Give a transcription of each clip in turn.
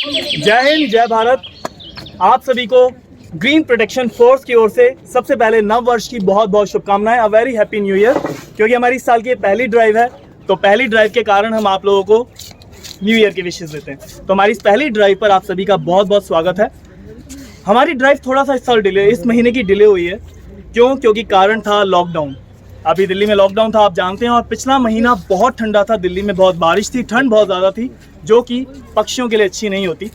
जय हिंद, जय भारत। आप सभी को ग्रीन प्रोटेक्शन फोर्स की ओर से सबसे पहले नव वर्ष की बहुत बहुत शुभकामनाएं। A very happy new year. क्योंकि हमारी इस साल की पहली ड्राइव है, तो पहली ड्राइव के कारण हम आप लोगों को न्यू ईयर की विशेष देते हैं। तो हमारी इस पहली ड्राइव पर आप सभी का बहुत बहुत स्वागत है। हमारी ड्राइव थोड़ा सा इस महीने की डिले हुई है। क्यों? क्योंकि कारण था लॉकडाउन। अभी दिल्ली में लॉकडाउन था, आप जानते हैं। और पिछला महीना बहुत ठंडा था, दिल्ली में बहुत बारिश थी, ठंड बहुत ज़्यादा थी, जो कि पक्षियों के लिए अच्छी नहीं होती।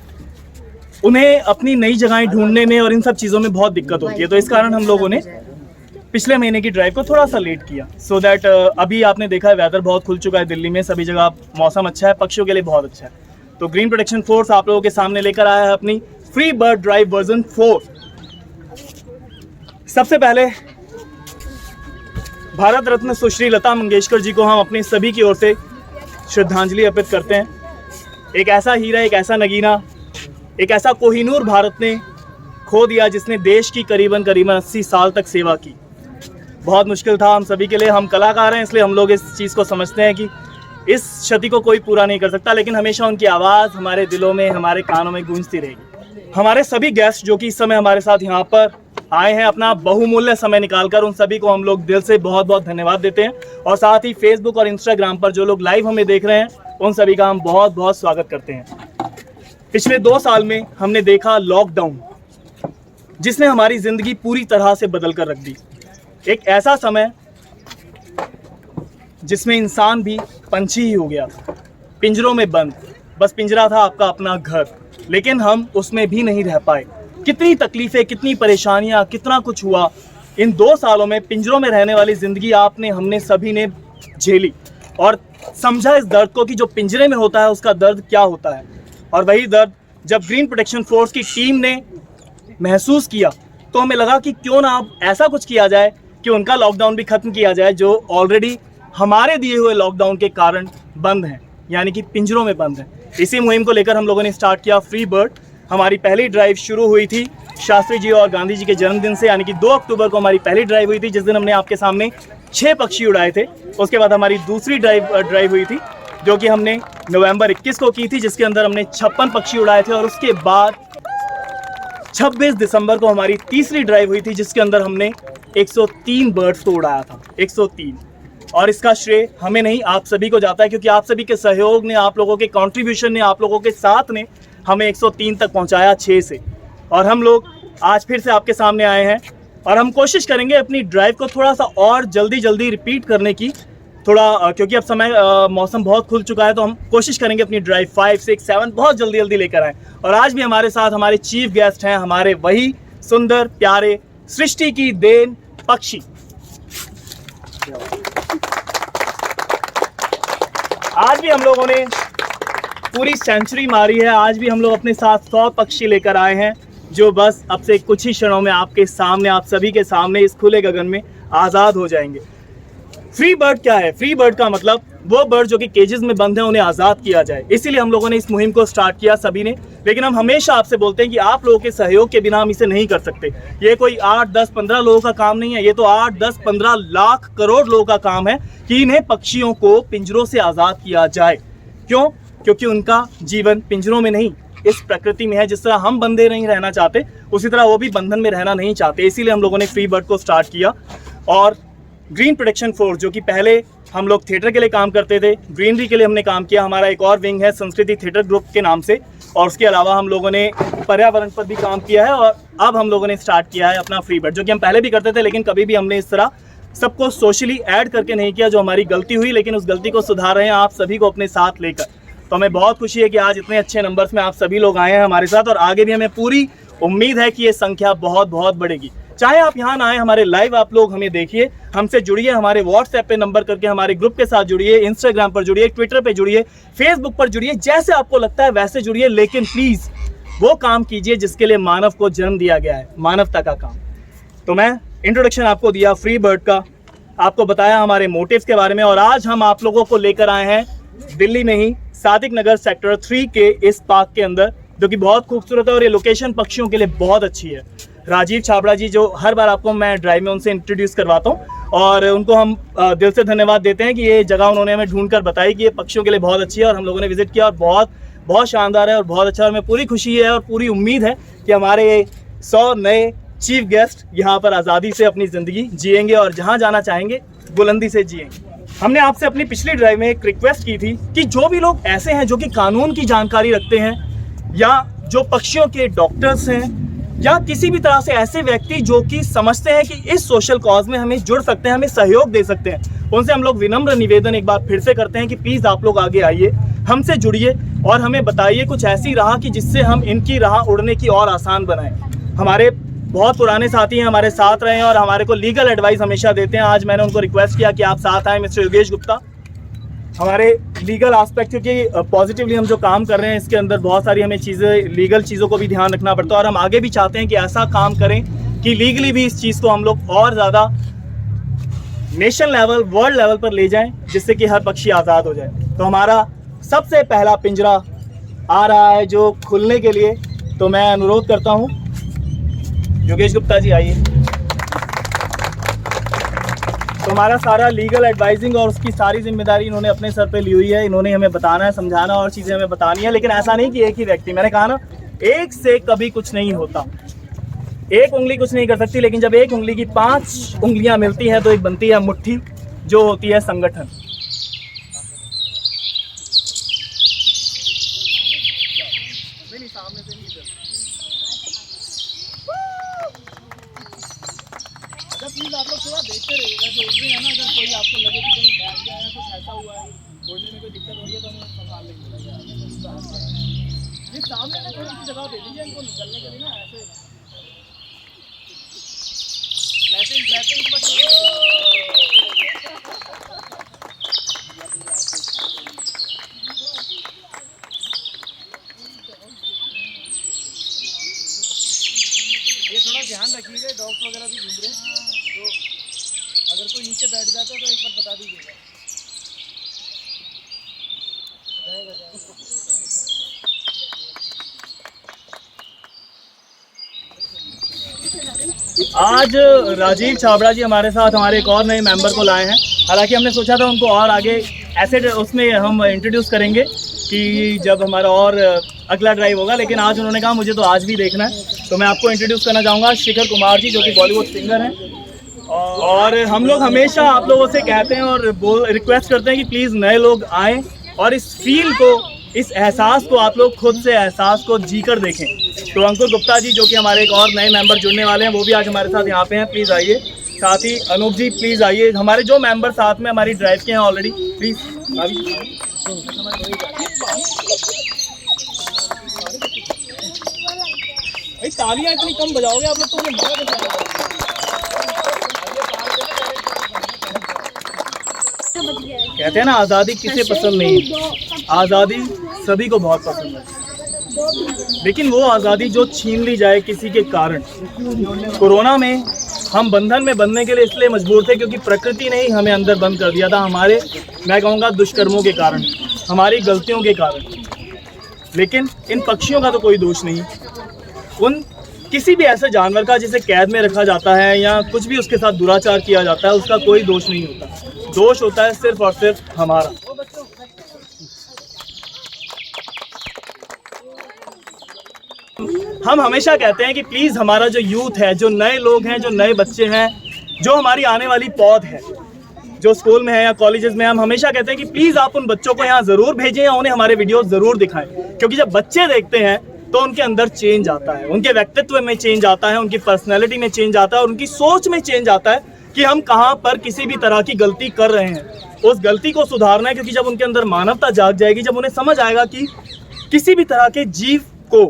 उन्हें अपनी नई जगहें ढूंढने में और इन सब चीज़ों में बहुत दिक्कत होती है। तो इस कारण हम लोगों ने पिछले महीने की ड्राइव को थोड़ा सा लेट किया। सो दैट अभी आपने देखा है वेदर बहुत खुल चुका है दिल्ली में, सभी जगह मौसम अच्छा है, पक्षियों के लिए बहुत अच्छा है। तो ग्रीन प्रोटेक्शन फोर्स आप लोगों के सामने लेकर आया है अपनी फ्री बर्ड ड्राइव वर्जन 4। सबसे पहले भारत रत्न सुश्री लता मंगेशकर जी को हम अपनी सभी की ओर से श्रद्धांजलि अर्पित करते हैं। एक ऐसा हीरा, एक ऐसा नगीना, एक ऐसा कोहिनूर भारत ने खो दिया जिसने देश की करीबन 80 साल तक सेवा की। बहुत मुश्किल था हम सभी के लिए। हम कलाकार हैं, इसलिए हम लोग इस चीज़ को समझते हैं कि इस क्षति को कोई पूरा नहीं कर सकता, लेकिन हमेशा उनकी आवाज़ हमारे दिलों में, हमारे कानों में गूंजती रहेगी। हमारे सभी गेस्ट जो कि इस समय हमारे साथ यहाँ पर आए हैं, अपना बहुमूल्य समय निकालकर, उन सभी को हम लोग दिल से बहुत बहुत धन्यवाद देते हैं। और साथ ही फेसबुक और इंस्टाग्राम पर जो लोग लाइव हमें देख रहे हैं, उन सभी का हम बहुत बहुत स्वागत करते हैं। पिछले 2 साल में हमने देखा लॉकडाउन, जिसने हमारी ज़िंदगी पूरी तरह से बदल कर रख दी। एक ऐसा समय जिसमें इंसान भी पंछी ही हो गया था, पिंजरों में बंद। बस पिंजरा था आपका अपना घर, लेकिन हम उसमें भी नहीं रह पाए। कितनी तकलीफ़ें, कितनी परेशानियां, कितना कुछ हुआ इन 2 सालों में। पिंजरों में रहने वाली ज़िंदगी हमने सभी ने झेली और समझा इस दर्द को कि जो पिंजरे में होता है उसका दर्द क्या होता है। और वही दर्द जब ग्रीन प्रोटेक्शन फोर्स की टीम ने महसूस किया, तो हमें लगा कि क्यों ना अब ऐसा कुछ किया जाए कि उनका लॉकडाउन भी ख़त्म किया जाए, जो ऑलरेडी हमारे दिए हुए लॉकडाउन के कारण बंद हैं, यानी कि पिंजरों में बंद हैं। इसी मुहिम को लेकर हम लोगों ने स्टार्ट किया फ्री बर्ड। हमारी पहली ड्राइव शुरू हुई थी शास्त्री जी और गांधी जी के जन्मदिन से, यानी कि 2 अक्टूबर को हमारी पहली ड्राइव हुई थी, जिस दिन हमने आपके सामने 6 पक्षी उड़ाए थे। उसके बाद हमारी दूसरी ड्राइव हुई थी, जो कि हमने नवंबर 21 को की थी, जिसके अंदर हमने 56 पक्षी उड़ाए थे। और उसके बाद 26 दिसंबर को हमारी तीसरी ड्राइव हुई थी, जिसके अंदर हमने 103 बर्ड्स को उड़ाया था, 103। और इसका श्रेय हमें नहीं, आप सभी को जाता है, क्योंकि आप सभी के सहयोग ने, आप लोगों के कंट्रीब्यूशन ने, आप लोगों के साथ ने हमें 103 तक पहुंचाया 6 से। और हम लोग आज फिर से आपके सामने आए हैं और हम कोशिश करेंगे अपनी ड्राइव को थोड़ा सा और जल्दी रिपीट करने की। क्योंकि अब मौसम बहुत खुल चुका है, तो हम कोशिश करेंगे अपनी ड्राइव 5, 6, 7 बहुत जल्दी लेकर आएँ। और आज भी हमारे साथ हमारे चीफ गेस्ट हैं, हमारे वही सुंदर प्यारे सृष्टि की देन पक्षी। आज भी हम लोगों ने पूरी सेंचुरी मारी है। आज भी हम लोग अपने साथ 100 पक्षी लेकर आए हैं, जो बस अब से कुछ ही क्षणों में आपके सामने, आप सभी के सामने इस खुले गगन में आज़ाद हो जाएंगे। फ्री बर्ड क्या है? फ्री बर्ड का मतलब वो बर्ड जो कि केजेस में बंद हैं, उन्हें आज़ाद किया जाए। इसीलिए हम लोगों ने इस मुहिम को स्टार्ट किया सभी ने। लेकिन हम हमेशा आपसे बोलते हैं कि आप लोगों के सहयोग के बिना हम इसे नहीं कर सकते। ये कोई 8, 10, 15 लोगों का काम नहीं है, ये तो 8, 10, 15 लाख करोड़ लोगों का काम है कि इन्हें पक्षियों को पिंजरों से आज़ाद किया जाए। क्यों? क्योंकि उनका जीवन पिंजरों में नहीं, इस प्रकृति में है। जिस तरह हम बंधे नहीं रहना चाहते, उसी तरह वो भी बंधन में रहना नहीं चाहते। इसीलिए हम लोगों ने फ्री बर्ड को स्टार्ट किया। और ग्रीन प्रोटेक्शन फोर्स, जो कि पहले हम लोग थिएटर के लिए काम करते थे, ग्रीनरी के लिए हमने काम किया। हमारा एक और विंग है संस्कृति थिएटर ग्रुप के नाम से। और उसके अलावा हम लोगों ने पर्यावरण पर भी काम किया है। और अब हम लोगों ने स्टार्ट किया है अपना फ्री बर्ड, जो कि हम पहले भी करते थे, लेकिन कभी भी हमने इस तरह सबको सोशली ऐड करके नहीं किया, जो हमारी गलती हुई। लेकिन उस गलती को सुधार रहे हैं आप सभी को अपने साथ लेकर। तो हमें बहुत खुशी है कि आज इतने अच्छे नंबर्स में आप सभी लोग आए हैं हमारे साथ। और आगे भी हमें पूरी उम्मीद है कि ये संख्या बहुत बहुत बढ़ेगी। चाहे आप यहाँ ना आए, हमारे लाइव आप लोग हमें देखिए, हमसे जुड़िए, हमारे व्हाट्सएप पे नंबर करके हमारे ग्रुप के साथ जुड़िए, इंस्टाग्राम पर जुड़िए, ट्विटर पे जुड़िए, फेसबुक पर जुड़िए, जैसे आपको लगता है वैसे जुड़िए। लेकिन प्लीज़ वो काम कीजिए जिसके लिए मानव को जन्म दिया गया है, मानवता का काम। तो मैं इंट्रोडक्शन आपको दिया फ्री बर्ड का, आपको बताया हमारे मोटिव्स के बारे में। और आज हम आप लोगों को लेकर आए हैं दिल्ली में ही सादिक नगर सेक्टर 3 के इस पार्क के अंदर, जो कि बहुत खूबसूरत है। और ये लोकेशन पक्षियों के लिए बहुत अच्छी है। राजीव छाबड़ा जी, जो हर बार आपको मैं ड्राइव में उनसे इंट्रोड्यूस करवाता हूँ, और उनको हम दिल से धन्यवाद देते हैं कि ये जगह उन्होंने हमें ढूंढ कर बताई कि ये पक्षियों के लिए बहुत अच्छी है। और हम लोगों ने विजिट किया और बहुत बहुत शानदार है और बहुत अच्छा, और हमें पूरी खुशी है और पूरी उम्मीद है कि हमारे 100 नए चीफ गेस्ट यहाँ पर आज़ादी से अपनी ज़िंदगी जिएंगे और जहाँ जाना चाहेंगे बुलंदी से जिएंगे। हमने आपसे अपनी पिछली ड्राइव में एक रिक्वेस्ट की थी कि जो भी लोग ऐसे हैं जो कि कानून की जानकारी रखते हैं, या जो पक्षियों के डॉक्टर्स हैं, या किसी भी तरह से ऐसे व्यक्ति जो कि समझते हैं कि इस सोशल कॉज में हमें जुड़ सकते हैं, हमें सहयोग दे सकते हैं, उनसे हम लोग विनम्र निवेदन एक बार फिर से करते हैं कि प्लीज़ आप लोग आगे आइए, हमसे जुड़िए और हमें बताइए कुछ ऐसी राह कि जिससे हम इनकी राह उड़ने की और आसान बनाएं। हमारे बहुत पुराने साथी हैं, हमारे साथ रहे हैं और हमारे को लीगल एडवाइस हमेशा देते हैं। आज मैंने उनको रिक्वेस्ट किया कि आप साथ आएँ। मिस्टर योगेश गुप्ता, हमारे लीगल एस्पेक्ट, क्योंकि पॉजिटिवली हम जो काम कर रहे हैं इसके अंदर बहुत सारी हमें चीज़ें, लीगल चीज़ों को भी ध्यान रखना पड़ता है और हम आगे भी चाहते हैं कि ऐसा काम करें कि लीगली भी इस चीज़ को हम लोग और ज़्यादा नेशन लेवल, वर्ल्ड लेवल पर ले जाएं, जिससे कि हर पक्षी आज़ाद हो जाए। तो हमारा सबसे पहला पिंजरा आ रहा है जो खुलने के लिए, तो मैं अनुरोध करता हूँ योगेश गुप्ता जी आइए। तो हमारा सारा लीगल एडवाइजिंग और उसकी सारी जिम्मेदारी इन्होंने अपने सर पे ली हुई है। इन्होंने हमें बताना है, समझाना और चीज़ें हमें बतानी है, लेकिन ऐसा नहीं कि एक ही व्यक्ति, मैंने कहा ना, एक से कभी कुछ नहीं होता। एक उंगली कुछ नहीं कर सकती, लेकिन जब एक उंगली की 5 उंगलियां मिलती हैं तो एक बनती है मुट्ठी, जो होती है संगठन। सामने से नहीं, प्लीज आप लोग थोड़ा देखते रहिएगा जो उड़ रहे हैं ना, अगर कोई आपको लगे कि कहीं बैठ गया है, कुछ ऐसा हुआ है, उड़ने में कोई दिक्कत हो रही है तो हम संभाल लेंगे। ये सामने से थोड़ी सी जगह दे दीजिए इनको निकलने के लिए ना, ऐसे फ्लैटिंग मत ये थोड़ा ध्यान रखिएगा, डॉग्स वगैरह भी घूम रहे हैं, तो अगर कोई नीचे बैठ जाता है तो एक बार बता दीजिएगा। आज राजीव छाबड़ा जी हमारे साथ हमारे एक और नए मेंबर को लाए हैं। हालांकि हमने सोचा था उनको और आगे ऐसे उसमें हम इंट्रोड्यूस करेंगे कि जब हमारा और अगला ड्राइव होगा, लेकिन आज उन्होंने कहा मुझे तो आज भी देखना है। तो मैं आपको इंट्रोड्यूस करना चाहूँगा शिखर कुमार जी, जो कि बॉलीवुड सिंगर हैं। और हम लोग हमेशा आप लोगों से कहते हैं और रिक्वेस्ट करते हैं कि प्लीज़ नए लोग आएँ और इस फील को, इस एहसास को आप लोग खुद से एहसास को जी कर देखें। तो अंकुर गुप्ता जी, जो कि हमारे एक और नए मेंबर जुड़ने वाले हैं, वो भी आज हमारे साथ यहाँ पे हैं, प्लीज़ आइए। साथ ही अनूप जी प्लीज़ आइए। हमारे जो मेंबर साथ में हमारी ड्राइव के हैं ऑलरेडी, प्लीज़ भाई तालियां इतनी कम बजाओगे आप लोग तो मुझे मजा नहीं। कहते हैं ना, आज़ादी किसे पसंद नहीं, आज़ादी सभी को बहुत पसंद है, लेकिन वो आज़ादी जो छीन ली जाए किसी के कारण। कोरोना में हम बंधन में बंधने के लिए इसलिए मजबूर थे क्योंकि प्रकृति ने ही हमें अंदर बंद कर दिया था, हमारे, मैं कहूँगा, दुष्कर्मों के कारण, हमारी गलतियों के कारण। लेकिन इन पक्षियों का तो कोई दोष नहीं। उन किसी भी ऐसे जानवर का जिसे कैद में रखा जाता है या कुछ भी उसके साथ दुराचार किया जाता है, उसका कोई दोष नहीं होता। दोष होता है सिर्फ और सिर्फ हमारा। हम हमेशा कहते हैं कि प्लीज़ हमारा जो यूथ है, जो नए लोग हैं, जो नए बच्चे हैं, जो हमारी आने वाली पौध है, जो स्कूल में है या कॉलेजेस में, हम हमेशा कहते हैं कि प्लीज़ आप उन बच्चों को यहाँ ज़रूर भेजें या उन्हें हमारे वीडियो ज़रूर दिखाएं, क्योंकि जब बच्चे देखते हैं तो उनके अंदर चेंज आता है, उनके व्यक्तित्व में चेंज आता है, उनकी पर्सनैलिटी में चेंज आता है और उनकी सोच में चेंज आता है कि हम कहाँ पर किसी भी तरह की गलती कर रहे हैं। उस गलती को सुधारना है, क्योंकि जब उनके अंदर मानवता जाग जाएगी, जब उन्हें समझ आएगा कि किसी भी तरह के जीव को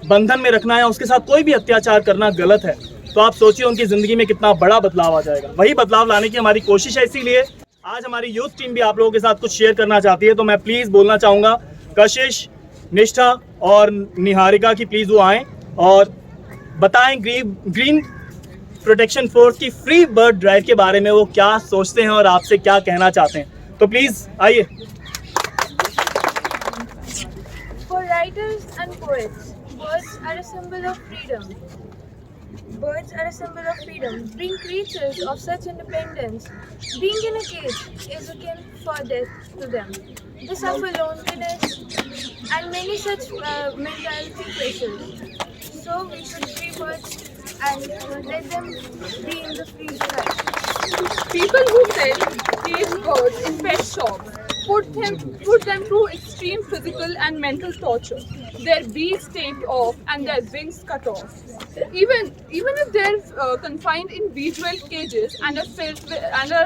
बंधन में रखना है, उसके साथ कोई भी अत्याचार करना गलत है, तो आप सोचिए उनकी ज़िंदगी में कितना बड़ा बदलाव आ जाएगा। वही बदलाव लाने की हमारी कोशिश है। इसीलिए आज हमारी यूथ टीम भी आप लोगों के साथ कुछ शेयर करना चाहती है। तो मैं प्लीज़ बोलना चाहूँगा कशिश, निष्ठा और निहारिका की प्लीज़ वो आएँ और बताएं ग्रीन प्रोटेक्शन फोर्स की फ्री बर्ड ड्राइव के बारे में वो क्या सोचते हैं और आपसे क्या कहना चाहते हैं। तो प्लीज़ आइए। For writers and poets, birds are a symbol of freedom. Birds are a symbol of freedom, being creatures of such independence. Being in a cage is akin for death to them. They suffer loneliness, and many such mentality pressures. So we should free birds and let them be in the free life. People who sell caged birds in pet shops put them through extreme physical and mental torture. Their beaks taped off and their wings cut off. Even if they're confined in visual cages and are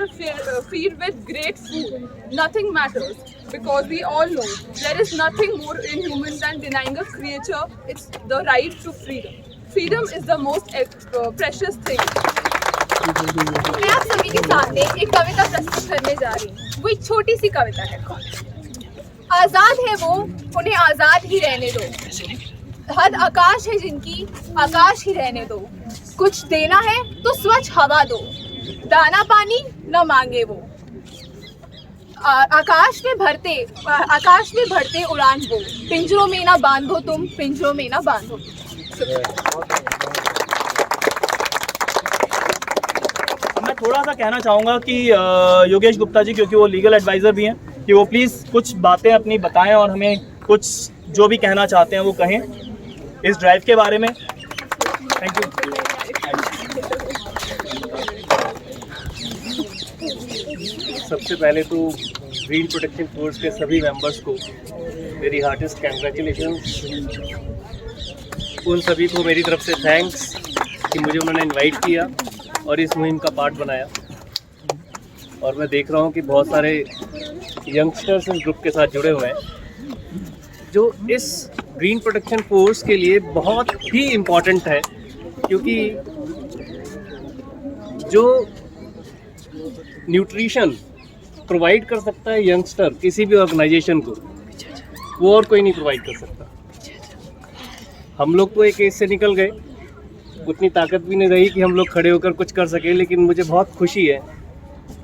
filled with great food, nothing matters, because we all know there is nothing more inhuman than denying a creature its the right to freedom. Freedom is the most precious thing. मैं आप सभी के सामने एक कविता प्रस्तुत करने जा रही हूँ। वो एक छोटी सी कविता है। आजाद है वो, उन्हें आजाद ही रहने दो। हद आकाश है जिनकी, आकाश ही रहने दो। कुछ देना है तो स्वच्छ हवा दो, दाना पानी न मांगे वो। आकाश में भरते उड़ान वो, पिंजरों में ना बांधो तुम, पिंजरों में ना बांधो। मैं थोड़ा सा कहना चाहूँगा कि योगेश गुप्ता जी, क्योंकि वो लीगल एडवाइज़र भी हैं, कि वो प्लीज़ कुछ बातें अपनी बताएं और हमें कुछ जो भी कहना चाहते हैं वो कहें इस ड्राइव के बारे में। Thank you. सबसे पहले तो ग्रीन प्रोटेक्शन फोर्स के सभी मेंबर्स को मेरी हार्टेस्ट कंग्रेचुलेशंस। उन सभी को मेरी तरफ से थैंक्स कि मुझे उन्होंने इनवाइट किया और इस मुहिम का पार्ट बनाया। और मैं देख रहा हूँ कि बहुत सारे यंगस्टर्स इस ग्रुप के साथ जुड़े हुए हैं, जो इस ग्रीन प्रोटेक्शन फोर्स के लिए बहुत ही इम्पॉर्टेंट है, क्योंकि जो न्यूट्रिशन प्रोवाइड कर सकता है यंगस्टर किसी भी ऑर्गेनाइजेशन को, वो और कोई नहीं प्रोवाइड कर सकता। हम लोग तो एक एज से निकल गए, उतनी ताकत भी नहीं रही कि हम लोग खड़े होकर कुछ कर सकें, लेकिन मुझे बहुत खुशी है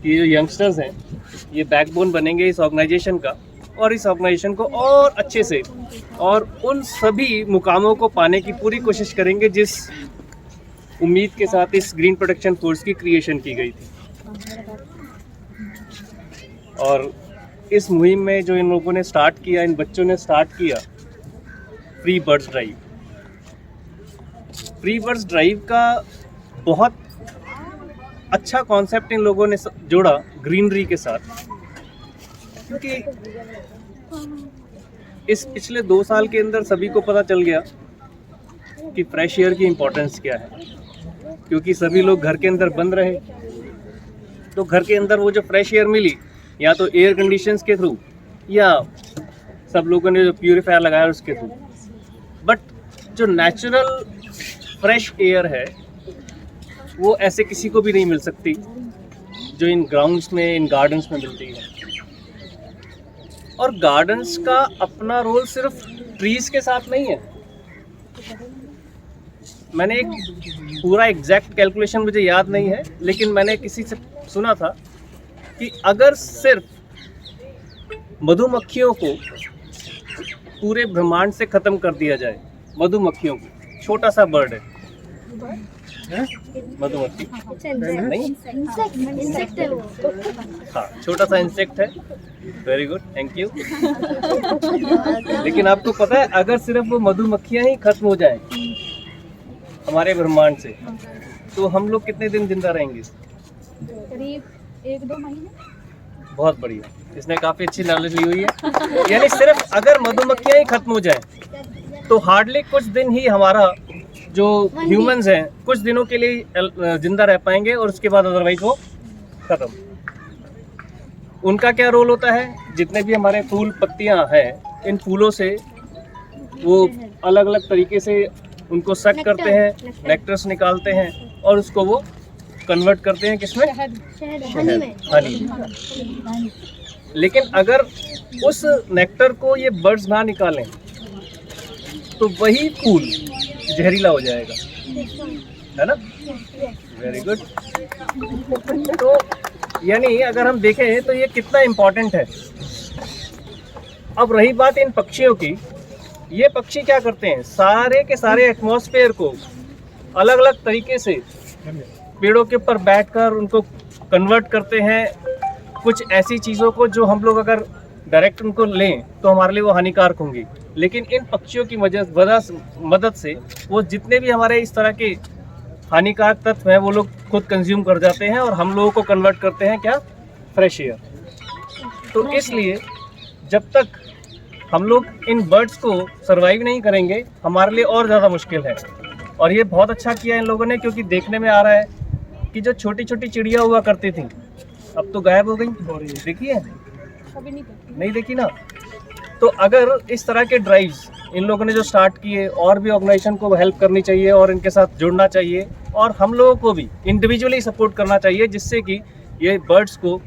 कि जो यंगस्टर्स हैं ये बैकबोन बनेंगे इस ऑर्गेनाइजेशन का, और इस ऑर्गेनाइजेशन को और अच्छे से और उन सभी मुकामों को पाने की पूरी कोशिश करेंगे जिस उम्मीद के साथ इस ग्रीन प्रोटेक्शन फोर्स की क्रिएशन की गई थी। और इस मुहिम में जो इन लोगों ने स्टार्ट किया, इन बच्चों ने स्टार्ट किया free birds drive. Free birds drive का बहुत अच्छा कॉन्सेप्ट इन लोगों ने जोड़ा ग्रीनरी के साथ, क्योंकि इस पिछले 2 साल के अंदर सभी को पता चल गया कि फ्रेश एयर की इम्पोर्टेंस क्या है, क्योंकि सभी लोग घर के अंदर बंद रहे, तो घर के अंदर वो जो फ्रेश एयर मिली, या तो एयर कंडीशंस के थ्रू या सब लोगों ने जो प्यूरीफायर लगाया उसके थ्रू, बट जो नेचुरल फ्रेश एयर है वो ऐसे किसी को भी नहीं मिल सकती जो इन ग्राउंड्स में, इन गार्डन्स में मिलती है। और गार्डन्स का अपना रोल सिर्फ ट्रीज के साथ नहीं है। मैंने एक पूरा एग्जैक्ट कैलकुलेशन मुझे याद नहीं है, लेकिन मैंने किसी से सुना था कि अगर सिर्फ मधुमक्खियों को पूरे ब्रह्मांड से ख़त्म कर दिया जाए, मधुमक्खियों को, छोटा सा बर्ड है मधुमक्खी नहीं, हाँ छोटा सा इंसेक्ट है, वेरी गुड, थैंक यू। लेकिन आपको पता है अगर सिर्फ वो मधुमक्खियां ही खत्म हो जाएं हमारे ब्रह्मांड से, तो हम लोग कितने दिन जिंदा रहेंगे? करीब 1-2 महीने। बहुत बढ़िया, इसने काफ़ी अच्छी नॉलेज ली हुई है। यानी सिर्फ अगर मधुमक्खियां ही खत्म हो जाएं तो हार्डली कुछ दिन ही हमारा जो ह्यूमंस हैं कुछ दिनों के लिए जिंदा रह पाएंगे, और उसके बाद अदरवाइज वो खत्म। उनका क्या रोल होता है? जितने भी हमारे फूल पत्तियां हैं, इन फूलों से वो अलग अलग तरीके से उनको सक करते हैं, नेक्टर्स निकालते हैं, और उसको वो कन्वर्ट करते हैं किसमें? हनी। लेकिन अगर उस नेक्टर को ये बर्ड्स ना निकालें तो वही फूल जहरीला हो जाएगा, है ना? Very good. तो यानी अगर हम देखें तो ये कितना इम्पोर्टेंट है। अब रही बात इन पक्षियों की, ये पक्षी क्या करते हैं? सारे के सारे एटमॉस्फेयर को अलग अलग तरीके से पेड़ों के ऊपर बैठकर उनको कन्वर्ट करते हैं कुछ ऐसी चीज़ों को जो हम लोग अगर डायरेक्ट उनको लें तो हमारे लिए वो हानिकारक होंगी, लेकिन इन पक्षियों की मदद से वो जितने भी हमारे इस तरह के हानिकारक तत्व हैं वो लोग खुद कंज्यूम कर जाते हैं और हम लोगों को कन्वर्ट करते हैं क्या, फ्रेश एयर। तो इसलिए जब तक हम लोग इन बर्ड्स को सरवाइव नहीं करेंगे हमारे लिए और ज़्यादा मुश्किल है। और ये बहुत अच्छा किया इन लोगों ने, क्योंकि देखने में आ रहा है कि जो छोटी छोटी चिड़िया हुआ करती थी अब तो गायब हो गई। देखिए, नहीं देखी ना। तो अगर इस तरह के ड्राइव्स इन लोगों ने जो स्टार्ट किए, और भी ऑर्गेनाइजेशन को हेल्प करनी चाहिए और इनके साथ जुड़ना चाहिए, और हम लोगों को भी इंडिविजुअली सपोर्ट करना चाहिए, जिससे कि ये बर्ड्स को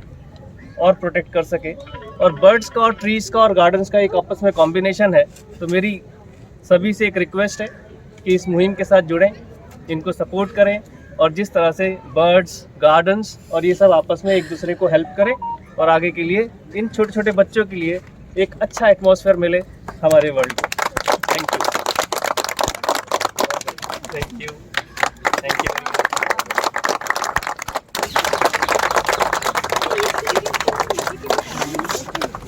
और प्रोटेक्ट कर सके। और बर्ड्स का और ट्रीज़ का और गार्डन्स का एक आपस में कॉम्बिनेशन है। तो मेरी सभी से एक रिक्वेस्ट है कि इस मुहिम के साथ जुड़ें, इनको सपोर्ट करें, और जिस तरह से बर्ड्स, गार्डन्स और ये सब आपस में एक दूसरे को हेल्प करें और आगे के लिए इन छोटे छोटे बच्चों के लिए एक अच्छा एटमॉस्फेयर मिले हमारे वर्ल्ड को। Thank you, thank you, thank you.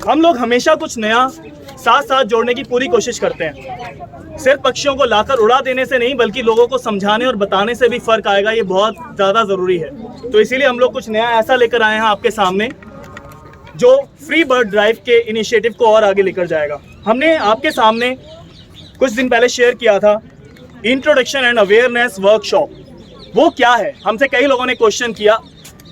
हम लोग हमेशा कुछ नया साथ साथ जोड़ने की पूरी कोशिश करते हैं। सिर्फ पक्षियों को लाकर उड़ा देने से नहीं, बल्कि लोगों को समझाने और बताने से भी फर्क आएगा। ये बहुत ज़्यादा ज़रूरी है। तो इसीलिए हम लोग कुछ नया ऐसा लेकर आए हैं आपके सामने, जो फ्री बर्ड ड्राइव के इनिशिएटिव को और आगे लेकर जाएगा। हमने आपके सामने कुछ दिन पहले शेयर किया था इंट्रोडक्शन एंड अवेयरनेस वर्कशॉप। वो क्या है, हमसे कई लोगों ने क्वेश्चन किया।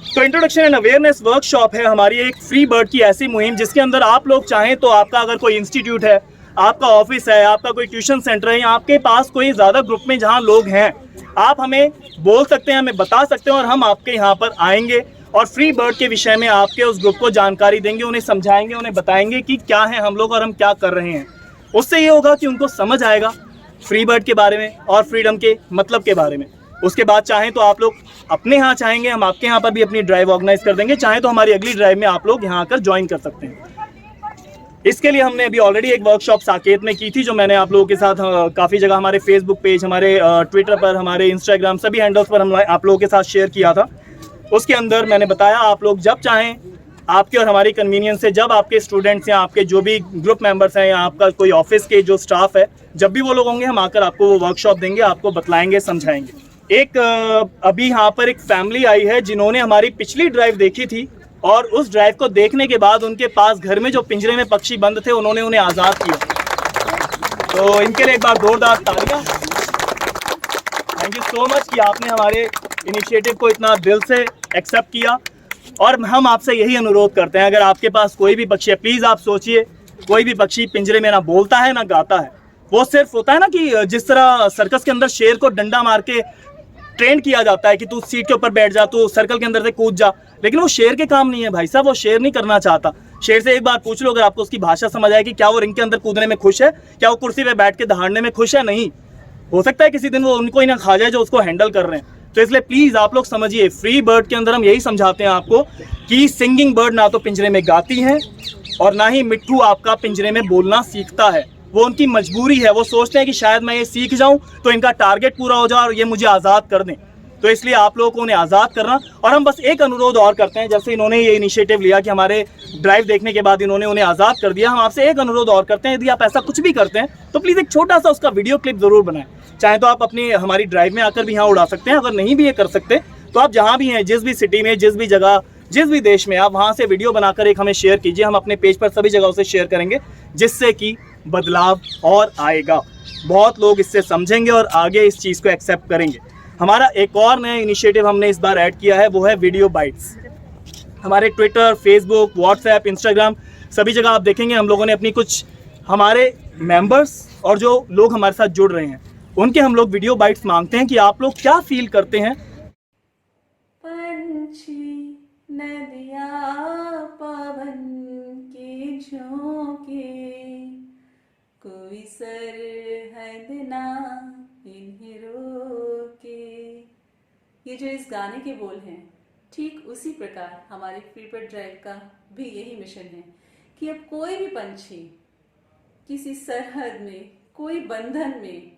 तो इंट्रोडक्शन एंड अवेयरनेस वर्कशॉप है हमारी एक फ्री बर्ड की ऐसी मुहिम, जिसके अंदर आप लोग चाहें तो आपका अगर कोई इंस्टीट्यूट है, आपका ऑफिस है, आपका कोई ट्यूशन सेंटर है, या आपके पास कोई ज़्यादा ग्रुप में जहां लोग हैं, आप हमें बोल सकते हैं, हमें बता सकते हैं, और हम आपके यहाँ पर आएंगे और फ्री बर्ड के विषय में आपके उस ग्रुप को जानकारी देंगे, उन्हें समझाएंगे, उन्हें बताएंगे कि क्या है हम लोग और हम क्या कर रहे हैं। उससे ये होगा कि उनको समझ आएगा फ्री बर्ड के बारे में और फ्रीडम के मतलब के बारे में। उसके बाद चाहें तो आप लोग अपने यहाँ चाहेंगे, हम आपके यहाँ पर भी अपनी ड्राइव ऑर्गेनाइज कर देंगे। चाहें तो हमारी अगली ड्राइव में आप लोग यहाँ आकर ज्वाइन कर सकते हैं। इसके लिए हमने अभी ऑलरेडी एक वर्कशॉप साकेत में की थी, जो मैंने आप लोगों के साथ काफ़ी जगह हमारे फेसबुक पेज, हमारे ट्विटर पर, हमारे इंस्टाग्राम, सभी हैंडल्स पर हम आप लोगों के साथ शेयर किया था। उसके अंदर मैंने बताया आप लोग जब चाहें, आपके और हमारी कन्वीनियंस से, जब आपके स्टूडेंट्स या आपके जो भी ग्रुप मेंबर्स हैं या आपका कोई ऑफिस के जो स्टाफ है, जब भी वो लोग होंगे, हम आकर आपको वो वर्कशॉप देंगे, आपको बतलाएंगे, समझाएंगे। एक अभी यहाँ पर एक फैमिली आई है जिन्होंने हमारी पिछली ड्राइव देखी थी, और उस ड्राइव को देखने के बाद उनके पास घर में जो पिंजरे में पक्षी बंद थे, उन्होंने उन्हें आज़ाद किया। तो इनके लिए एक बार जोरदार तालियां। थैंक यू सो मच कि आपने हमारे इनिशिएटिव को इतना दिल से एक्सेप्ट किया। और हम आपसे यही अनुरोध करते हैं, अगर आपके पास कोई भी पक्षी है, प्लीज़ आप सोचिए, कोई भी पक्षी पिंजरे में ना बोलता है ना गाता है। वो सिर्फ होता है ना कि जिस तरह सर्कस के अंदर शेर को डंडा मार के ट्रेन किया जाता है कि तू सीट के ऊपर बैठ जा, तू सर्कल के अंदर से कूद जा, लेकिन वो शेर के काम नहीं है भाई साहब। वो शेर नहीं करना चाहता। शेर से एक बार पूछ लो, अगर आपको उसकी भाषा समझ आए कि क्या वो रिंग के अंदर कूदने में खुश है, क्या वो कुर्सी पे बैठ के दहाड़ने में खुश है, नहीं। हो सकता है किसी दिन वो उनको ही ना खा जाए जो उसको हैंडल कर रहे हैं। तो इसलिए प्लीज़ आप लोग समझिए, फ्री बर्ड के अंदर हम यही समझाते हैं आपको कि सिंगिंग बर्ड ना तो पिंजरे में गाती हैं और ना ही मिट्ठू आपका पिंजरे में बोलना सीखता है। वो उनकी मजबूरी है। वो सोचते हैं कि शायद मैं ये सीख जाऊं तो इनका टारगेट पूरा हो जाए और ये मुझे आज़ाद कर दें। तो इसलिए आप लोगों को उन्हें आज़ाद करना। और हम बस एक अनुरोध और करते हैं, जैसे इन्होंने ये इनिशिएटिव लिया कि हमारे ड्राइव देखने के बाद इन्होंने उन्हें आज़ाद कर दिया, हम आपसे एक अनुरोध और करते हैं, यदि आप ऐसा कुछ भी करते हैं तो प्लीज़ एक छोटा सा उसका वीडियो क्लिप ज़रूर बनाएं। चाहे तो आप अपनी हमारी ड्राइव में आकर भी यहाँ उड़ा सकते हैं, अगर नहीं भी ये कर सकते तो आप जहाँ भी हैं, जिस भी सिटी में, जिस भी जगह, जिस भी देश में, आप वहाँ से वीडियो बनाकर एक हमें शेयर कीजिए। हम अपने पेज पर सभी जगहों से शेयर करेंगे, जिससे कि बदलाव और आएगा। बहुत लोग इससे समझेंगे और आगे इस चीज़ को एक्सेप्ट करेंगे। हमारा एक और नया इनिशिएटिव हमने इस बार ऐड किया है, वो है वीडियो बाइट्स। हमारे ट्विटर, फेसबुक, व्हाट्सएप, इंस्टाग्राम, सभी जगह आप देखेंगे हम लोगों ने अपनी कुछ हमारे मेंबर्स और जो लोग हमारे साथ जुड़ रहे हैं उनके हम लोग वीडियो बाइट्स मांगते हैं कि आप लोग क्या फील करते हैं। पंछी नदियाँ पवन के झोंके, कोई सरहद ना इन्हें रोके। ये जो इस गाने के बोल हैं, ठीक उसी प्रकार हमारे फ्री बर्ड ड्राइव का भी यही मिशन है कि अब कोई भी पंछी किसी सरहद में, कोई बंधन में,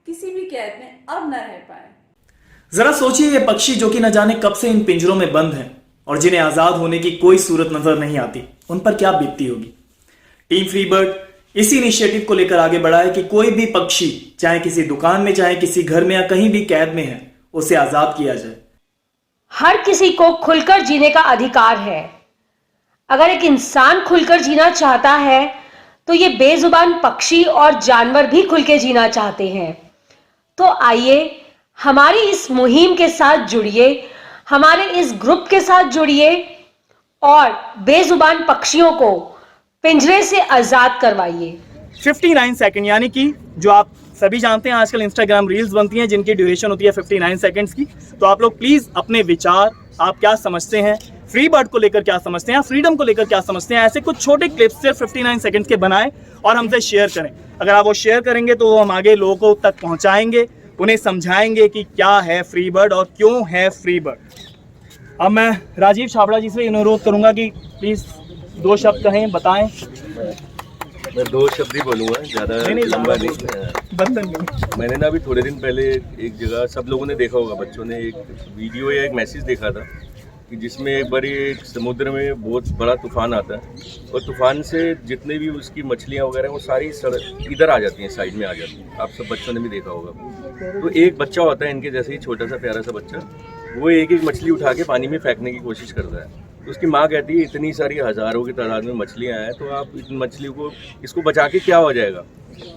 किसी भी कैद में अब न रह पाए। जरा सोचिए, ये पक्षी जो कि न जाने कब से इन पिंजरों में बंद हैं और जिन्हें आजाद होने की कोई सूरत नजर नहीं आती, उन पर क्या बीतती होगी। टीम फ्री बर्ड इसी इनिशिएटिव को लेकर आगे बढ़ा है कि कोई भी पक्षी चाहे किसी दुकान में, चाहे किसी घर में या कहीं भी कैद में है, उसे आजाद किया जाए। हर किसी को खुलकर जीने का अधिकार है। अगर एक इंसान खुलकर जीना चाहता है तो ये बेजुबान पक्षी और जानवर भी खुल के जीना चाहते हैं। तो आइए हमारी इस मुहिम के साथ जुड़िए, हमारे इस ग्रुप के साथ जुड़िए और बेजुबान पक्षियों को पिंजरे से आजाद करवाइए। 59 सेकंड, यानी कि जो आप सभी जानते हैं आजकल इंस्टाग्राम रील्स बनती हैं जिनकी ड्यूरेशन होती है 59 सेकंड्स की। तो आप लोग प्लीज अपने विचार, आप क्या समझते हैं फ्री बर्ड को लेकर, क्या समझते हैं फ्रीडम को लेकर, क्या समझते हैं, ऐसे कुछ छोटे क्लिप्स सिर्फ 59 सेकंड्स के बनाएं और हमसे शेयर करें। अगर आप वो शेयर करेंगे तो वो हम आगे लोगों तक पहुंचाएंगे, उन्हें समझाएंगे कि क्या है फ्री बर्ड और क्यों है फ्री बर्ड। अब मैं राजीव छाबड़ा जी से अनुरोध करूंगा कि प्लीज 2 शब्द कहें, बताएं। मैं 2 शब्द ही बोलूँगा, ज़्यादा लंबा नहीं। मैंने ना अभी थोड़े दिन पहले एक जगह, सब लोगों ने देखा होगा, बच्चों ने एक वीडियो या एक मैसेज देखा था कि जिसमें एक बार एक समुद्र में बहुत बड़ा तूफान आता है और तूफान से जितने भी उसकी मछलियाँ वगैरह वो सारी सड़क इधर आ जाती हैं, साइड में आ जाती हैं। आप सब बच्चों ने भी देखा होगा। तो एक बच्चा होता है इनके जैसे ही, छोटा सा प्यारा सा बच्चा, वो एक एक मछली उठा के पानी में फेंकने की कोशिश करता है। तो उसकी माँ कहती है इतनी सारी हज़ारों की तादाद में मछलियाँ हैं, तो आप इन मछलियों को, इसको बचा के क्या हो जाएगा।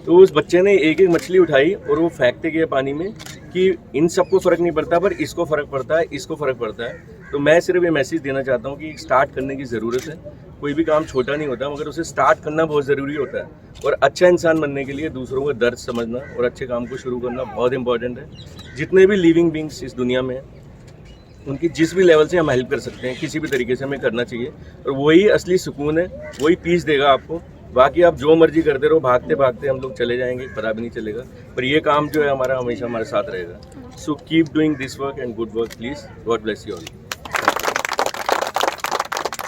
तो उस बच्चे ने एक एक मछली उठाई और वो फेंकते गए पानी में कि इन सबको फ़र्क नहीं पड़ता, पर इसको फ़र्क पड़ता है, इसको फ़र्क पड़ता है। तो मैं सिर्फ ये मैसेज देना चाहता हूँ कि स्टार्ट करने की ज़रूरत है। कोई भी काम छोटा नहीं होता, मगर उसे स्टार्ट करना बहुत ज़रूरी होता है। और अच्छा इंसान बनने के लिए दूसरों का दर्द समझना और अच्छे काम को शुरू करना बहुत इंपॉर्टेंट है। जितने भी लिविंग बींग्स इस दुनिया में हैं, उनकी जिस भी लेवल से हम हेल्प कर सकते हैं, किसी भी तरीके से हमें करना चाहिए। और वही असली सुकून है, वही पीस देगा आपको। बाकी आप जो मर्जी करते रहो, भागते भागते हम लोग चले जाएंगे, पता भी नहीं चलेगा, पर ये काम जो है हमारा हमेशा हमारे साथ रहेगा। So keep doing this work and good work please. God bless you all.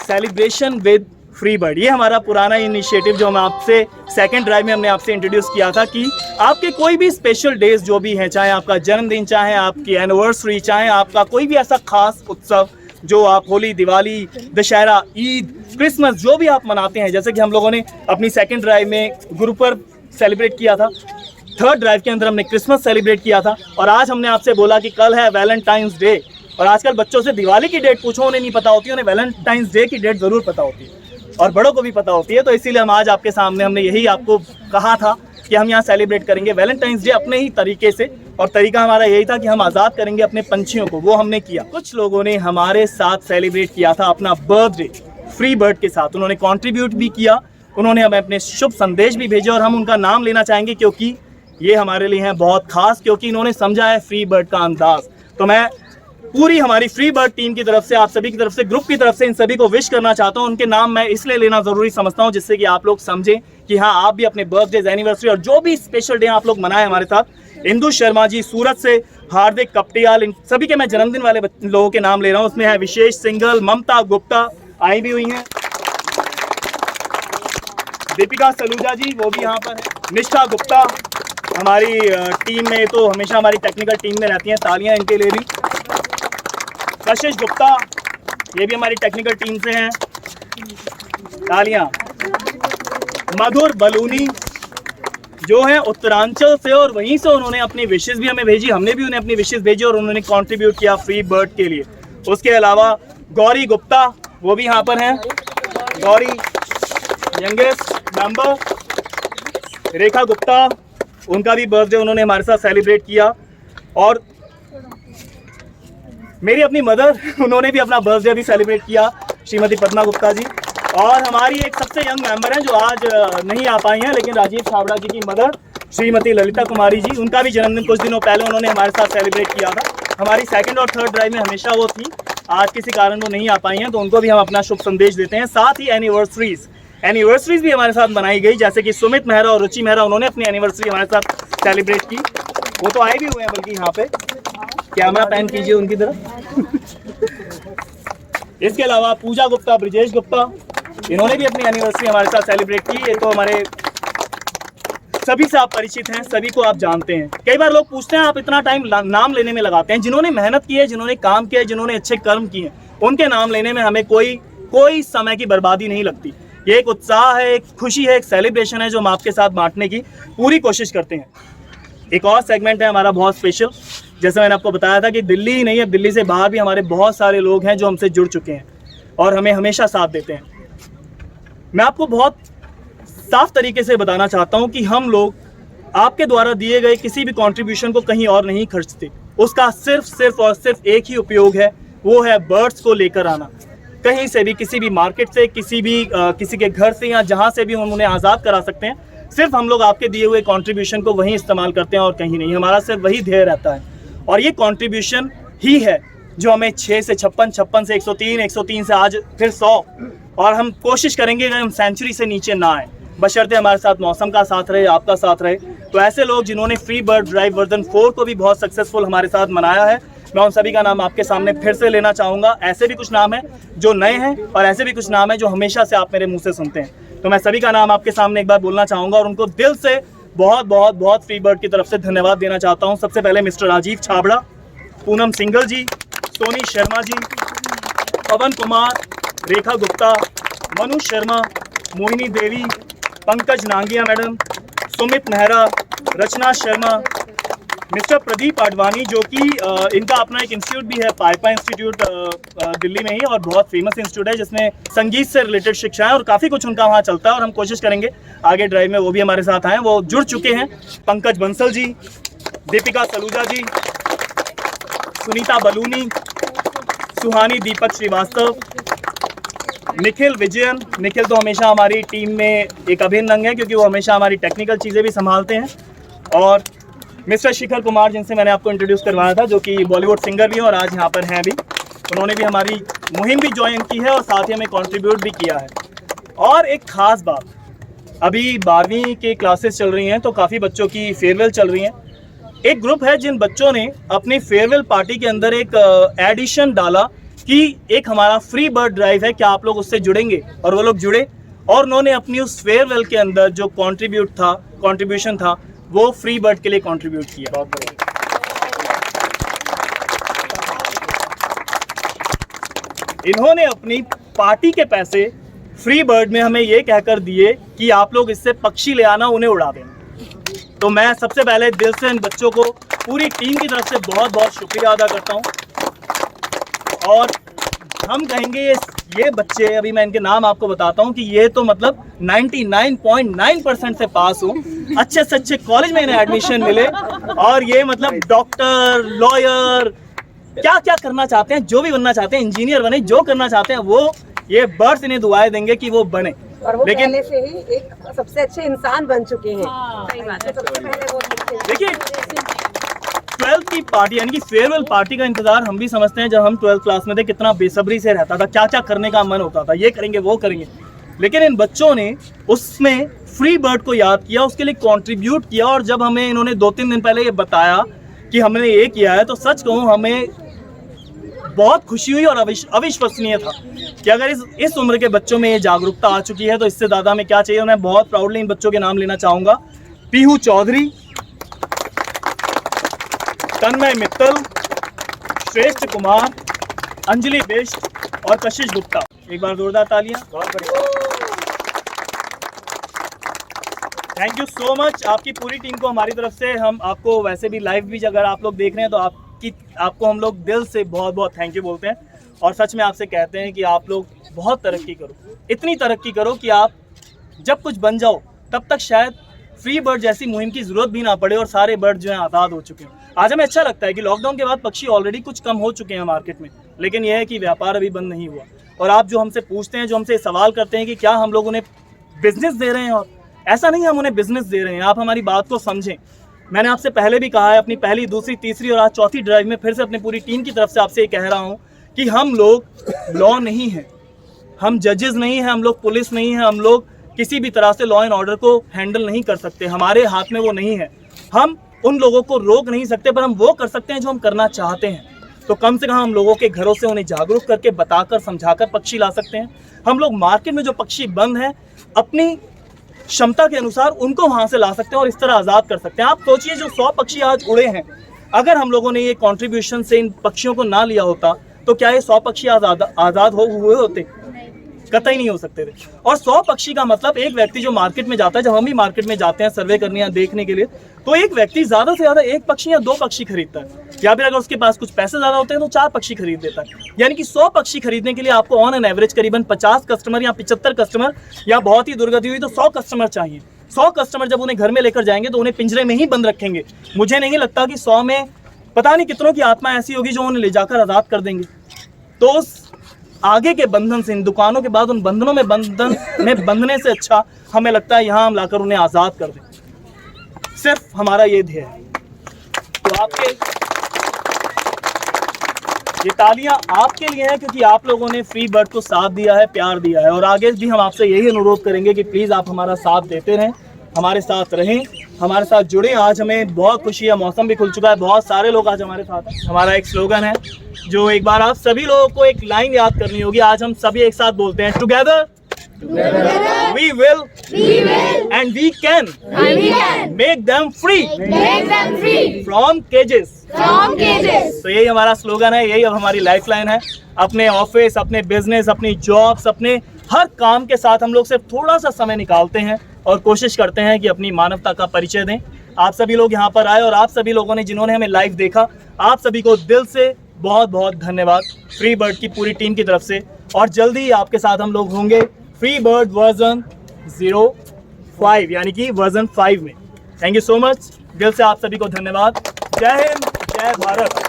Celebration with free bird, ये हमारा पुराना इनिशिएटिव जो हम आपसे सेकंड ड्राइव में हमने आपसे इंट्रोड्यूस किया था कि आपके कोई भी स्पेशल डेज जो भी हैं, चाहे आपका जन्मदिन, चाहे आपकी एनिवर्सरी, चाहे आपका कोई भी ऐसा खास उत्सव जो आप होली, दिवाली, दशहरा, ईद, क्रिसमस जो भी आप मनाते हैं, जैसे कि हम लोगों ने अपनी सेकंड ड्राइव में गुरु पर्व सेलिब्रेट किया था, थर्ड ड्राइव के अंदर हमने क्रिसमस सेलिब्रेट किया था, और आज हमने आपसे बोला कि कल है वैलेंटाइंस डे। और आजकल बच्चों से दिवाली की डेट पूछो, उन्हें नहीं पता होती, उन्हें वैलेंटाइंस डे की डेट ज़रूर पता होती है और बड़ों को भी पता होती है। तो इसीलिए हम आज आपके सामने, हमने यही आपको कहा था कि हम यहाँ सेलिब्रेट करेंगे वैलेंटाइंस डे अपने ही तरीके से, और तरीका हमारा यही था कि हम आज़ाद करेंगे अपने पंछियों को। वो हमने किया। कुछ लोगों ने हमारे साथ सेलिब्रेट किया था अपना बर्थडे फ्री बर्ड के साथ, उन्होंने कंट्रीब्यूट भी किया, उन्होंने हमें अपने शुभ संदेश भी भेजे, और हम उनका नाम लेना चाहेंगे क्योंकि ये हमारे लिए हैं बहुत खास, क्योंकि इन्होंने समझा है फ्री बर्ड का अंदाज। तो मैं पूरी हमारी फ्री बर्ड टीम की तरफ से, आप सभी की तरफ से, ग्रुप की तरफ से इन सभी को विश करना चाहता हूं। उनके नाम मैं इसलिए लेना जरूरी समझता हूं जिससे कि आप लोग समझें कि हाँ, आप भी अपने बर्थडे, एनिवर्सरी और जो भी स्पेशल डे आप लोग मनाएं हमारे साथ। इंदु शर्मा जी सूरत से, हार्दिक कपटियाल, इन सभी के मैं जन्मदिन वाले लोगों के नाम ले रहा हूँ। उसमें है विशेष सिंघल, ममता गुप्ता आई भी हुई हैं, दीपिका सलूजा जी वो भी यहाँ पर है, निष्ठा गुप्ता हमारी टीम में तो हमेशा हमारी टेक्निकल टीम में रहती हैं, तालियां इनके लिए भी। कशिश गुप्ता ये भी हमारी टेक्निकल टीम से हैं, तालियां। मधुर बलूनी जो है उत्तरांचल से, और वहीं से उन्होंने अपनी विशेष भी हमें भेजी, हमने भी उन्हें अपनी विशेष भेजी और उन्होंने कंट्रीब्यूट किया फ्री बर्ड के लिए। उसके अलावा गौरी गुप्ता वो भी यहाँ पर हैं, गौरी यंगेस्ट मेंबर। रेखा गुप्ता, उनका भी बर्थडे उन्होंने हमारे साथ सेलिब्रेट किया। और मेरी अपनी मदर, उन्होंने भी अपना बर्थडे अभी सेलिब्रेट किया, श्रीमती पद्मा गुप्ता जी। और हमारी एक सबसे यंग मेंबर हैं जो आज नहीं आ पाई हैं, लेकिन राजीव छाबड़ा जी की मदर श्रीमती ललिता कुमारी जी, उनका भी जन्मदिन कुछ दिनों पहले उन्होंने हमारे साथ सेलिब्रेट किया था। हमारी सेकंड और थर्ड ड्राइव में हमेशा वो थी, आज किसी कारण वो नहीं आ पाई हैं, तो उनको भी हम अपना शुभ संदेश देते हैं। साथ ही एनिवर्सरीज भी हमारे साथ बनाई गई, जैसे कि सुमित मेहरा और रुचि मेहरा, उन्होंने अपनी एनिवर्सरी हमारे साथ सेलिब्रेट की, वो तो आए भी हुए हैं बल्कि यहाँ पे। कैमरा पैन कीजिए उनकी तरफ। इसके अलावा पूजा गुप्ता, ब्रिजेश गुप्ता, इन्होंने भी अपनी एनिवर्सरी हमारे साथ सेलिब्रेट की। ये तो हमारे सभी से आप परिचित हैं, सभी को आप जानते हैं। कई बार लोग पूछते हैं आप इतना टाइम नाम लेने में लगाते हैं, जिन्होंने मेहनत की है, जिन्होंने काम किया है, जिन्होंने अच्छे कर्म किए हैं, उनके नाम लेने में हमें कोई कोई समय की बर्बादी नहीं लगती। ये एक उत्साह है, एक खुशी है, एक सेलिब्रेशन है जो हम आपके साथ बांटने की पूरी कोशिश करते हैं। एक और सेगमेंट है हमारा बहुत स्पेशल, जैसे मैंने आपको बताया था कि दिल्ली ही नहीं है, दिल्ली से बाहर भी हमारे बहुत सारे लोग हैं जो हमसे जुड़ चुके हैं और हमें हमेशा साथ देते हैं। मैं आपको बहुत साफ तरीके से बताना चाहता हूं कि हम लोग आपके द्वारा दिए गए किसी भी कंट्रीब्यूशन को कहीं और नहीं खर्चते। उसका सिर्फ और सिर्फ एक ही उपयोग है, वो है बर्ड्स को लेकर आना। कहीं से भी, किसी भी मार्केट से, किसी के घर से या जहां से भी हम उन्हें आज़ाद करा सकते हैं, सिर्फ हम लोग आपके दिए हुए कंट्रीब्यूशन को वहीं इस्तेमाल करते हैं और कहीं नहीं। हमारा सिर्फ वही ध्येय रहता है और ये कंट्रीब्यूशन ही है जो हमें 6 से 56 से 103 से आज फिर 100, और हम कोशिश करेंगे कि हम सेंचुरी से नीचे ना आए, बशर्ते हमारे साथ मौसम का साथ रहे, आपका साथ रहे। तो ऐसे लोग जिन्होंने फ्री बर्ड ड्राइव वर्जन 4 को भी बहुत सक्सेसफुल हमारे साथ मनाया है, मैं उन सभी का नाम आपके सामने फिर से लेना चाहूँगा। ऐसे भी कुछ नाम हैं जो नए हैं और ऐसे भी कुछ नाम हैं जो हमेशा से आप मेरे मुँह से सुनते हैं। तो मैं सभी का नाम आपके सामने एक बार बोलना चाहूँगा और उनको दिल से बहुत बहुत बहुत फ्री बर्ड की तरफ से धन्यवाद देना चाहता हूँ। सबसे पहले मिस्टर राजीव छाबड़ा, पूनम सिंघल जी, सोनी शर्मा जी, पवन कुमार, रेखा गुप्ता, मनु शर्मा, मोहिनी देवी, पंकज नांगिया मैडम, सुमित मेहरा, रचना शर्मा, मिस्टर प्रदीप आडवाणी जो कि इनका अपना एक इंस्टीट्यूट भी है, पाइपा इंस्टीट्यूट दिल्ली में ही, और बहुत फेमस इंस्टीट्यूट है जिसमें संगीत से रिलेटेड शिक्षा है और काफ़ी कुछ उनका वहाँ चलता है और हम कोशिश करेंगे आगे ड्राइव में वो भी हमारे साथ आएँ, वो जुड़ चुके हैं। पंकज बंसल जी, दीपिका सलूजा जी, सुनीता बलूनी, सुहानी दीपक श्रीवास्तव, निखिल विजयन। निखिल तो हमेशा हमारी टीम में एक अभिन्न अंग है क्योंकि वो हमेशा हमारी टेक्निकल चीज़ें भी संभालते हैं, और मिस्टर शिखर कुमार जिनसे मैंने आपको इंट्रोड्यूस करवाया था, जो कि बॉलीवुड सिंगर भी हैं और आज यहाँ पर हैं भी, उन्होंने भी हमारी मुहिम भी ज्वाइन की है और साथ ही हमें कंट्रीब्यूट भी किया है। और एक ख़ास बात, अभी 12वीं के क्लासेस चल रही हैं तो काफ़ी बच्चों की फेयरवेल चल रही हैं। एक ग्रुप है जिन बच्चों ने अपनी फेयरवेल पार्टी के अंदर एक एडिशन डाला कि एक हमारा फ्री बर्ड ड्राइव है, क्या आप लोग उससे जुड़ेंगे? और वो लोग जुड़े और उन्होंने अपनी उस फेयरवेल के अंदर जो कंट्रीब्यूशन था वो फ्री बर्ड के लिए कंट्रीब्यूट किया। इन्होंने अपनी पार्टी के पैसे फ्री बर्ड में हमें ये कहकर दिए कि आप लोग इससे पक्षी ले आना, उन्हें उड़ा देना। तो मैं सबसे पहले दिल से इन बच्चों को पूरी टीम की तरफ से बहुत बहुत शुक्रिया अदा करता हूँ। और हम कहेंगे ये बच्चे, अभी मैं इनके नाम आपको बताता हूँ कि ये तो मतलब 99.9% से पास हो, अच्छे से अच्छे कॉलेज में इन्हें एडमिशन मिले और ये मतलब डॉक्टर, लॉयर, क्या क्या करना चाहते हैं, जो भी बनना चाहते हैं, इंजीनियर बने, जो करना चाहते हैं वो, ये बर्ड्स इन्हें दुआएं देंगे कि वो बने। और वो लेकिन पहले से ही एक सबसे अच्छे इंसान बन चुके हैं। सही बात है। सबसे पहले वो देखिए 12th की पार्टी यानी कि फेयरवेल पार्टी का इंतजार हम भी समझते हैं। जब हम 12th क्लास में थे कितना बेसब्री से रहता था, क्या क्या करने का मन होता था, ये करेंगे वो करेंगे, लेकिन इन बच्चों ने उसमें फ्री बर्ड को याद किया, उसके लिए कंट्रीब्यूट किया। और जब हमें इन्होंने 2-3 दिन पहले ये बताया कि हमने ये किया है तो सच कहूँ हमें बहुत खुशी हुई और अविश्वसनीय था कि अगर इस उम्र के बच्चों में ये जागरूकता आ चुकी है तो इससे ज़्यादा हमें क्या चाहिए। मैं बहुत प्राउडली इन बच्चों के नाम लेना चाहूँगा। पीहू चौधरी, तन्मय मित्तल, श्रेष्ठ कुमार, अंजलि बिष्ट और कशिश गुप्ता। एक बार जोरदार तालियां। थैंक यू सो मच आपकी पूरी टीम को हमारी तरफ से। हम आपको वैसे भी लाइव भी अगर आप लोग देख रहे हैं तो आपको हम लोग दिल से बहुत बहुत थैंक यू बोलते हैं और सच में आपसे कहते हैं कि आप लोग बहुत तरक्की करो, इतनी तरक्की करो कि आप जब कुछ बन जाओ तब तक शायद फ्री बर्ड जैसी मुहिम की जरूरत भी ना पड़े और सारे बर्ड जो हैं आज़ाद हो चुके हैं। आज हमें अच्छा लगता है कि लॉकडाउन के बाद पक्षी ऑलरेडी कुछ कम हो चुके हैं मार्केट में, लेकिन यह है कि व्यापार अभी बंद नहीं हुआ। और आप जो हमसे पूछते हैं, जो हमसे सवाल करते हैं कि क्या हम लोग उन्हें बिजनेस दे रहे हैं, और ऐसा नहीं हम उन्हें बिजनेस दे रहे हैं। आप हमारी बात को समझें। मैंने आपसे पहले भी कहा है, अपनी पहली, दूसरी, तीसरी और आज चौथी ड्राइव में फिर से अपनी पूरी टीम की तरफ से आपसे ये कह रहा हूँ कि हम लोग लॉ नहीं हैं, हम जजेस नहीं हैं, हम लोग पुलिस नहीं हैं, हम लोग किसी भी तरह से लॉ एंड ऑर्डर को हैंडल नहीं कर सकते, हमारे हाथ में वो नहीं है। हम उन लोगों को रोक नहीं सकते, पर हम वो कर सकते हैं जो हम करना चाहते हैं। तो कम से कम हम लोगों के घरों से उन्हें जागरूक करके, बताकर, समझाकर पक्षी ला सकते हैं। हम लोग मार्केट में जो पक्षी बंद हैं अपनी क्षमता के अनुसार उनको वहाँ से ला सकते हैं और इस तरह आज़ाद कर सकते हैं। आप सोचिए जो 100 पक्षी आज उड़े हैं, अगर हम लोगों ने ये कंट्रीब्यूशन से इन पक्षियों को ना लिया होता तो क्या ये 100 पक्षी आज़ाद हुए होते? कतई नहीं हो सकते थे। और 100 पक्षी का मतलब एक व्यक्ति जो मार्केट में जाता है, जब हम भी मार्केट में जाते हैं सर्वे करने या देखने के लिए, तो एक व्यक्ति ज्यादा से ज्यादा 1 पक्षी या 2 पक्षी खरीदता है, या फिर अगर उसके पास कुछ पैसे ज्यादा होते हैं तो 4 पक्षी खरीद देता है। यानी कि 100 पक्षी खरीदने के लिए आपको ऑन एन एवरेज करीबन 50 कस्टमर या 75 कस्टमर, या बहुत ही दुर्गति हुई तो 100 कस्टमर चाहिए। 100 कस्टमर जब उन्हें घर में लेकर जाएंगे तो उन्हें पिंजरे में ही बंद रखेंगे। मुझे नहीं लगता कि 100 में पता नहीं कितनों की आत्मा ऐसी होगी जो उन्हें ले जाकर आजाद कर देंगे। तो उस आगे के बंधन से, इन दुकानों के बाद उन बंधनों में बंधने से अच्छा हमें लगता है यहाँ हम लाकर उन्हें आजाद कर दें। सिर्फ हमारा ये ध्येय है। तो आपके ये तालियां आपके लिए हैं, क्योंकि आप लोगों ने फ्री बर्ड को साथ दिया है, प्यार दिया है, और आगे भी हम आपसे यही अनुरोध करेंगे कि प्लीज आप हमारा साथ देते रहें, हमारे साथ रहें, हमारे साथ जुड़े। आज हमें बहुत खुशी है, मौसम भी खुल चुका है, बहुत सारे लोग आज हमारे साथ हैं। हमारा एक स्लोगन है जो एक बार आप सभी लोगों को एक लाइन याद करनी होगी। आज हम सभी एक साथ बोलते हैं, together we will and we can make them free from cages। तो यही हमारा स्लोगन है, यही अब हमारी लाइफलाइन है। अपने ऑफिस, अपने बिजनेस, अपनी जॉब्स, अपने हर काम के साथ हम लोग सिर्फ थोड़ा सा समय निकालते हैं और कोशिश करते हैं कि अपनी मानवता का परिचय दें। आप सभी लोग यहाँ पर आए और आप सभी लोगों ने जिन्होंने हमें लाइव देखा, आप सभी को दिल से बहुत बहुत धन्यवाद फ्री बर्ड की पूरी टीम की तरफ से। और जल्दी ही आपके साथ हम लोग होंगे फ्री बर्ड वर्जन 05 यानी कि वर्जन 5 में। थैंक यू सो मच, दिल से आप सभी को धन्यवाद। जय हिंद, जय भारत।